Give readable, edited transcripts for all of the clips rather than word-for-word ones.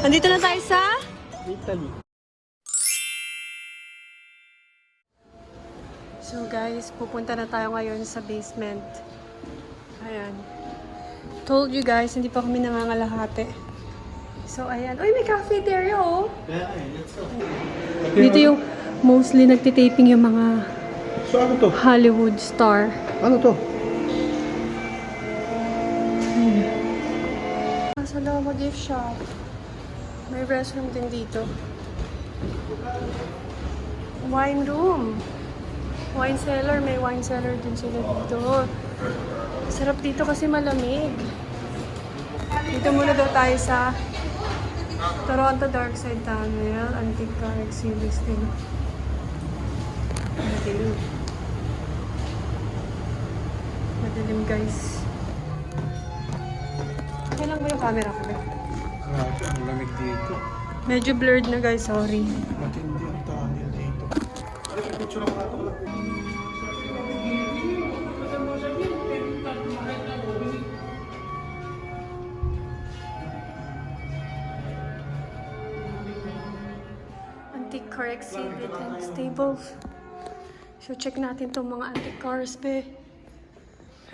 Andito na tayo sa Italy. So guys, pupunta na tayo ngayon sa basement. Ayan. Told you guys, hindi pa kami nangangalahati. So ayan. Uy, may cafeteria oh. Kaya let's go. Dito yung mostly nagtitaping yung mga So ano to? Hollywood star. Ano to? Sa Loma gift shop. May restroom din dito. Wine room. Wine cellar. May wine cellar din sila dito. Sarap dito kasi malamig. Dito muna daw tayo sa Toronto Dark Side Tunnel. Antique car exhibits din. Madilim. Madilim guys. Okay lang ba yung camera ko? Grabe, ang lamig dito. Medyo blurred na guys, sorry. Matindi ang tunnel dito. Ano yung picture ng mga ito? Antique car exhibit and stables. So check natin itong mga antique cars, be.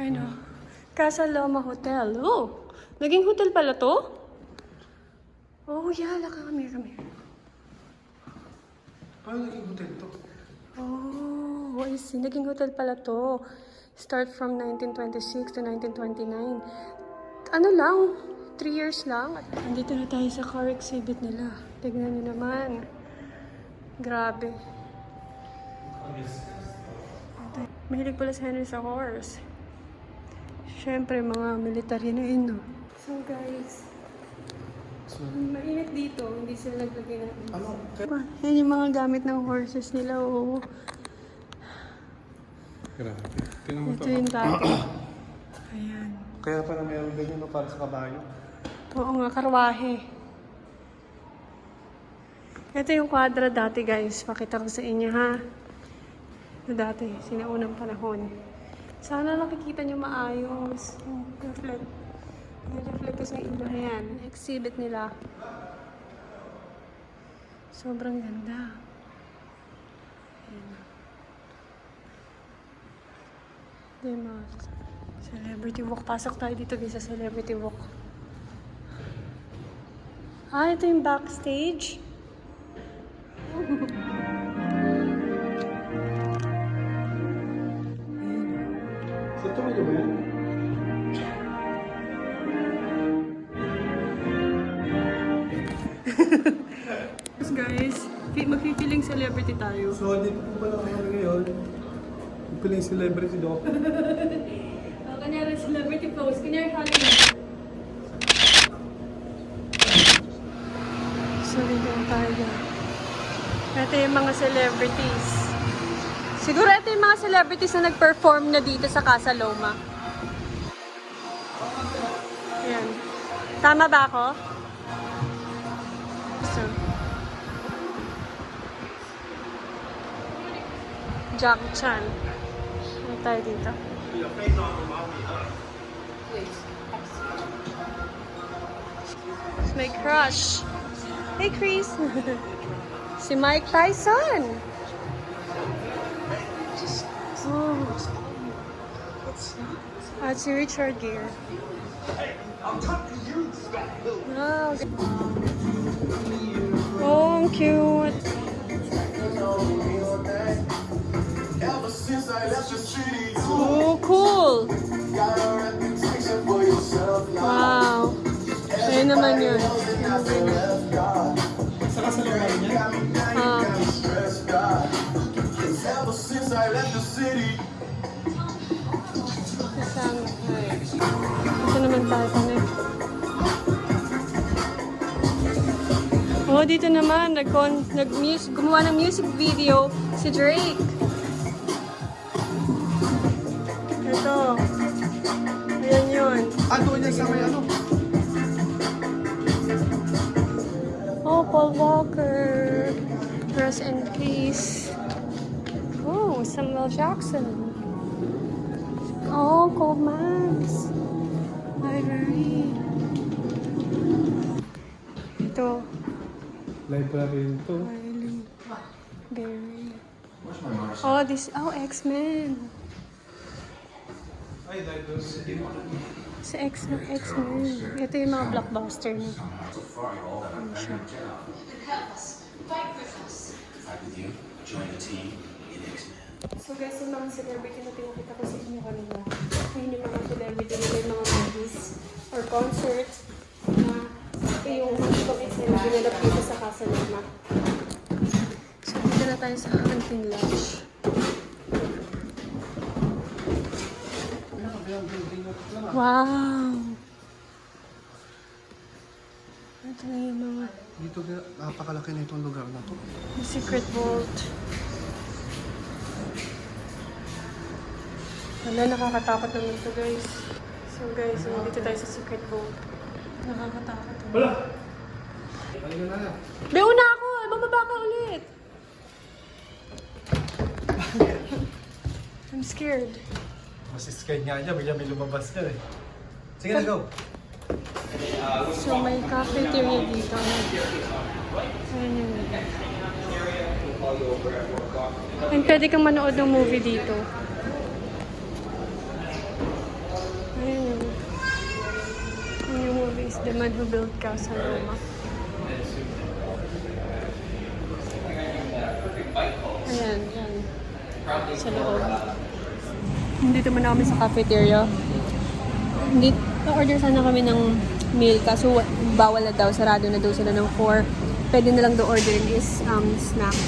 Ayun o. Casa Loma Hotel. Oh! Naging hotel pala to? Oh, yeah. Come here. Paano naging hotel to? Oh, I see. Naging hotel pala to. Start from 1926 to 1929. Ano lang? 3 years lang. Andito na tayo sa car exhibit nila. Tignan nyo naman. Grabe. Mahilig pala si Henry sa horse. Siyempre, mga military na yun, no? So, guys. Mainit dito. Hindi sila naglagay na. Ano? Yan yung mga gamit ng horses nila, oh. Grabe. Tingnan mo Ito to. yung dati. Ayan. Kaya pala meron ganyan no, para sa kabayo. Oo nga, karwahe. Ito yung kwadra dati, guys. Pakita ko sa inyo, ha? Ito dati, sinaunang panahon. Sana nakikita nyo maayos. Yung reflect. Reflect kasi yung ilaw. Ayan, exhibit nila. Sobrang ganda. Ayan. Ito yung mga celebrity walk. Pasok tayo dito guys sa celebrity walk. Ah, ito yung backstage. Sa tuloy ba yan? Guys, magpipiling celebrity tayo. So, dito po pala kami ngayon. Pala yung celebrity doc. Kanyari celebrity pose. Kanyari Hollywood. So, dito tayo. Ito yung mga celebrities. Siguro ito yung mga celebrities na nag-perform na dito sa Casa Loma. Ayan. Tama ba ako? So, Jackie Chan. Ano tayo dito? It's my crush. Hey, Chris. Si Mike Tyson. Oh. At si Richard Gere. Wow. Oh, ang cute. Oh, cool. Wow. Ayun naman yun. Sa kasaluhan niya? Ah. Kasama. Ito naman tayo kami. Oh, dito naman, gumawa ng music video si Drake. Ito. Ayan yun. Ah, doon yan sa may ano? Oh, Paul Walker. Rest in peace. Oh, Samuel Jackson. Oh, Coleman's Library. Ito. Library to. Riley. Barry. Oh, X-Men. Ay, library. Sa X-Men. Ito yung mga blockbuster na. Ano siya? Fight with you, join the team in X-Men. So guys, yung mga celebrity na pinakita ko sa inyo kanina, yun yung mga celebrity na may mga movies or concert na yung mga comics nila ginanap dito sa Casa Loma. So dito na tayo sa Hunting Lodge. Wow! Ito na yung mga Dito, napakalaki na itong lugar na to. secret vault. Wala, nakakatakot naman ito guys. So guys, dito tayo sa secret vault. Nakakatakot. Wala! Halika na lang. Be, una ako! Bababa ka ulit! I'm scared. Mas scared nga niya, bigla may lumabas ka eh. Sige na, go! So may cafeteria dito. Ayan yun. And pwede kang manood ng movie dito. Ayan yun. And yung movie is The Man Who Built Casa Loma. Ayan, yan. Sa loob. Dito muna kami sa cafeteria. Hindi, order sana kami ng meal kaso bawal na daw, sarado na daw sila ng 4. Pwede na lang daw orderin is snacks.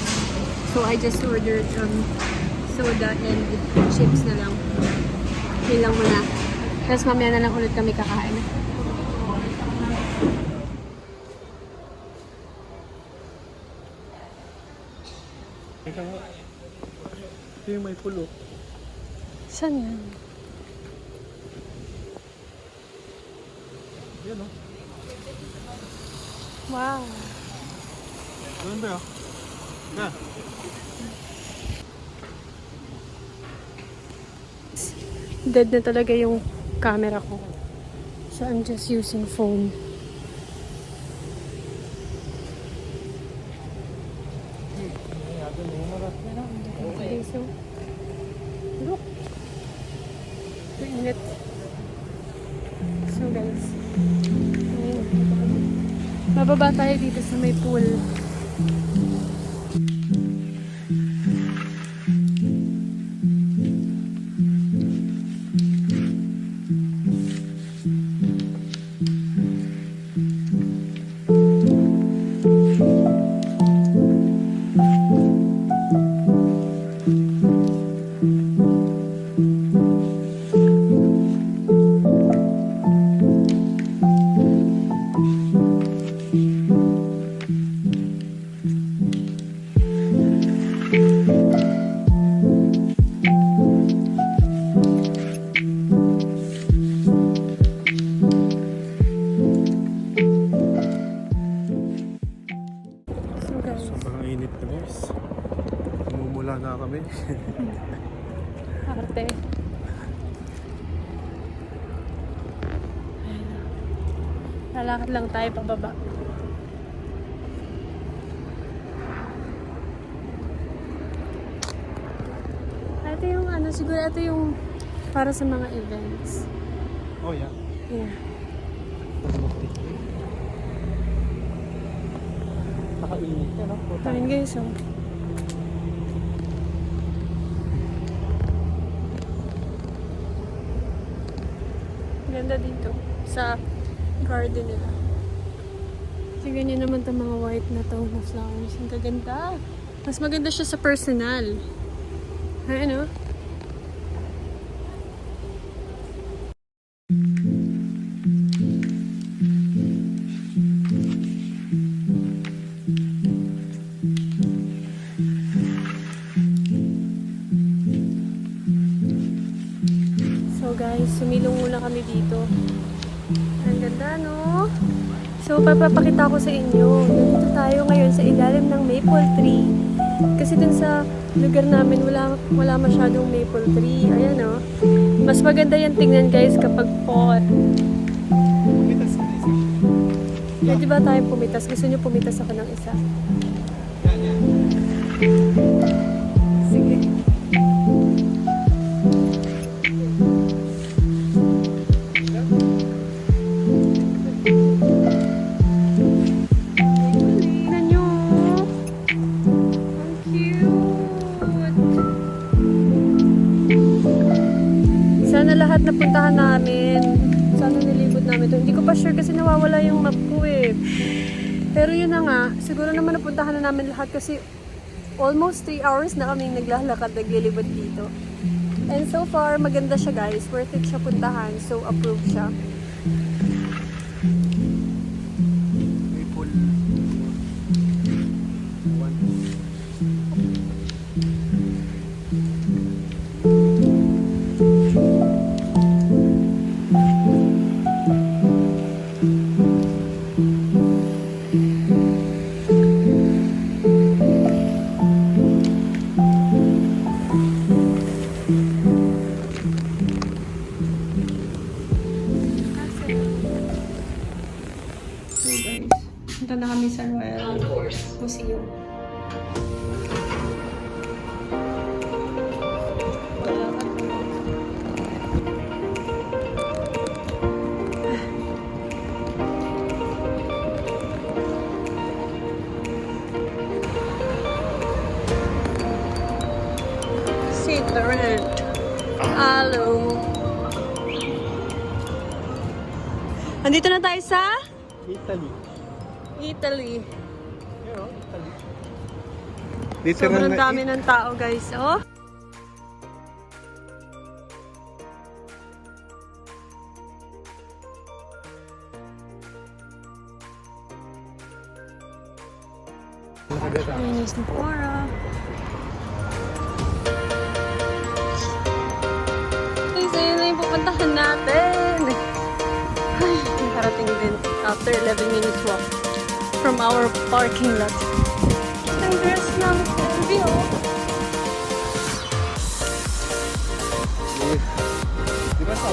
So I just ordered soda and chips na lang. Yun lang muna. Tapos mamaya na lang ulit kami kakain. Ikaw nga. Ito yung may pulo. Saan yan? Yan o. Wow. Ganun ba yun? Na. Dead na talaga yung camera ko. So I'm just using phone. Okay, so look. Mainit. So guys, ayun. Bababa tayo dito sa may pool. So guys, Sobrang init na guys. Mumula na kami. arte. Lalakad lang tayo pababa. Ito yung siguro ito yung para sa mga events. Oh yeah. Yeah. Nakainit ka no? Ayun guys, oh. Ganda dito sa garden nila. Kasi ganyan naman itong mga white na to na flowers. Ang gaganda. Mas maganda siya sa personal. Ayun, oh. So guys, sumilong muna kami dito. Ang ganda, no? So, papapakita ko sa inyo. Nandito tayo ngayon sa ilalim ng maple tree. Kasi dun sa lugar namin, wala masyadong maple tree. Ayan, no? Mas maganda yan tingnan, guys, kapag fall. Pwede ba tayong pumitas? Gusto niyo pumitas ako ng isa? Sige. Tingnan niyo. Ang cute. Sana lahat napuntahan namin. Sana nilibot namin ito. Hindi ko pa sure kasi nawawala yung map ko eh. Pero yun na nga, siguro naman napuntahan na namin lahat kasi almost 3 hours na kaming naglalakad, naglilibot dito. And so far, maganda siya guys. Worth it siya puntahan. So, approved siya. May pool. So guys, punta na kami sa Royal Museum. St. Laurent. Hello. Andito na tayo sa Italy. Italy. Italy. Sobrang dami ng tao guys, oh. Linis ng Quora. Guys, ayun na yung pupuntahan natin. Ay, nakarating din after 11 minutes walk from our parking lot. Ang dress ng view. Di ba sa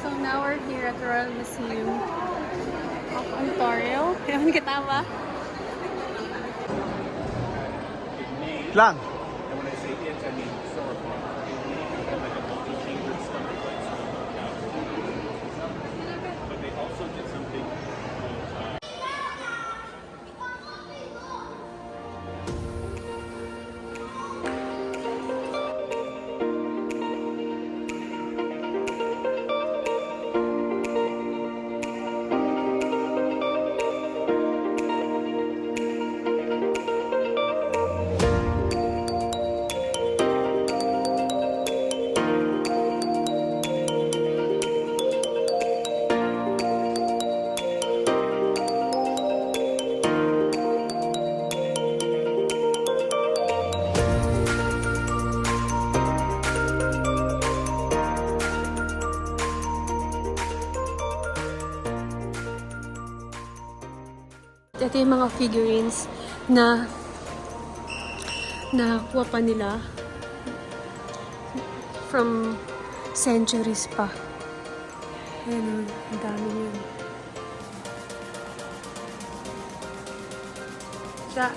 So now we're here at the Royal Museum of Ontario. Ewan kita ba? Lang. Ito yung mga figurines na nakuha pa nila from centuries pa. Ayun, ang dami yun. Sa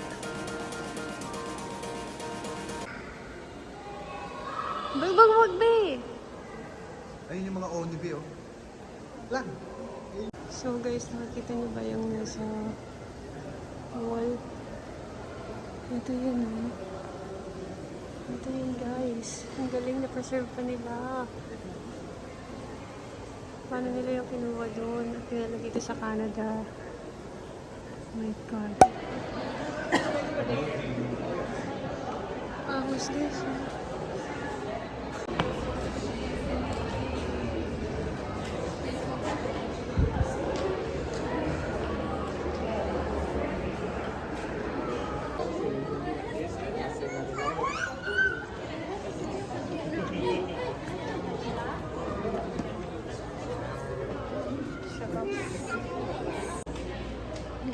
wag, be! Ayun yung mga Onibi, oh. Lang. So guys, nakikita niyo ba yung nasa wall? Ito yun, oh. Ito yun, guys. Ang galing na preserve pa nila. Paano nila yung kinuha doon at pinala dito sa Canada? Oh my God. Who's this?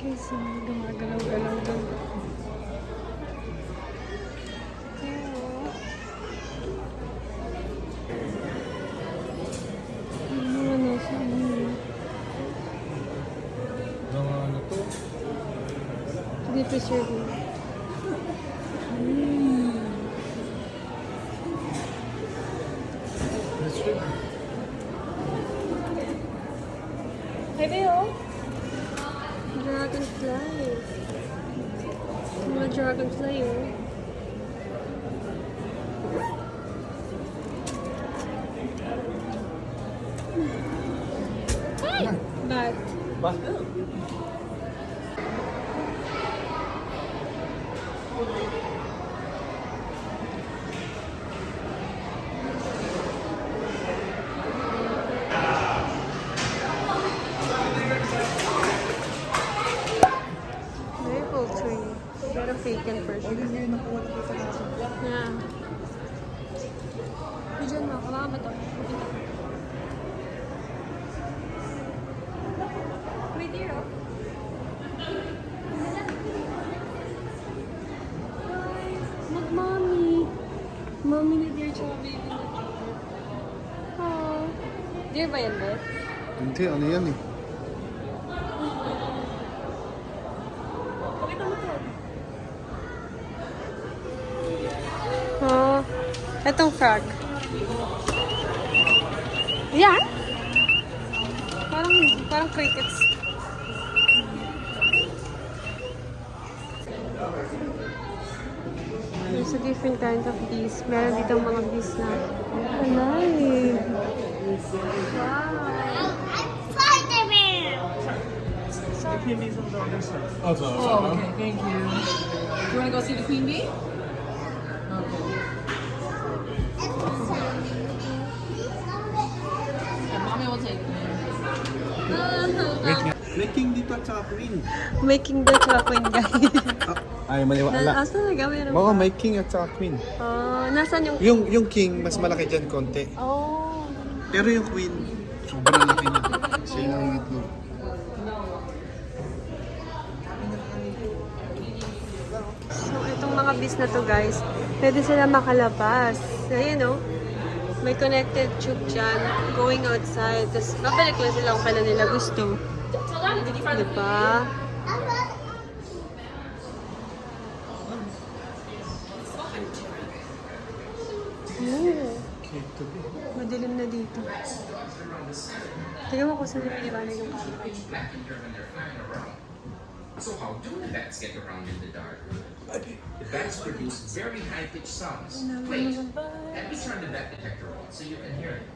Guys, gumagalaw-galaw doon. Ano nasa ano? Ano to? Hindi preserve. Hey, Beo. Dragonfly. Mga dragonfly, oh. Bat. Ba? Maple tree. Pero fake and version. Yeah. Diyan mo, kailangan ba ito? Wait here, oh. Mag-mommy. Mommy na dear, tsaka baby na dear. Oh. Dear ba yan, Beth? Hindi, ano yan eh? Pakita mo to. Oh. Etong frog. Yan? Parang crickets. There's a different kind of bees. Meron dito mga bees na alive. Wow. Oh, okay, thank you. Do you want to go see the queen bee? Okay. Yeah, mommy will take it. Making dito at saka queen. Making the chocolate guy. Ay, maniwala. Asa talaga? Meron Oo, ba? may king at saka queen. Nasaan yung... Yung king, mas malaki dyan konti. Oh. Pero yung queen, sobrang laki niya. Siya lang yung itlog. So, itong mga bees na to, guys, pwede sila makalabas. Ayan, oh. May connected tube dyan, going outside. Tapos, babalik lang sila kung kailan nila gusto. Diba? Madilim na dito. Tignan mo kung saan nililiwanag yung camera. So how do the bats get around in the dark? The bats produce very high-pitched sounds. Wait, let me turn the bat detector on so you can hear it.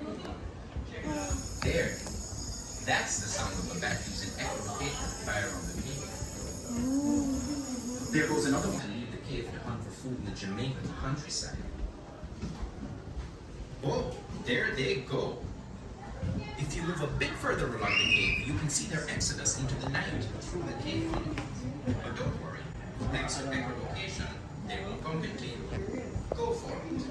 There. That's the sound of a bat using echolocation to fire on the cave. There goes another one to leave the cave to hunt for food in the Jamaican countryside. Oh, there they go. If you move a bit further along the cave, you can see their exodus into the night through the cave. But don't worry, thanks to echolocation, they won't bump into you. Go for it.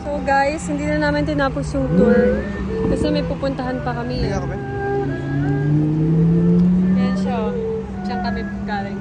So guys, hindi na namin tinapos yung tour. Kasi may pupuntahan pa kami. Hindi ako ba? Yan siya. Diyan kami galing.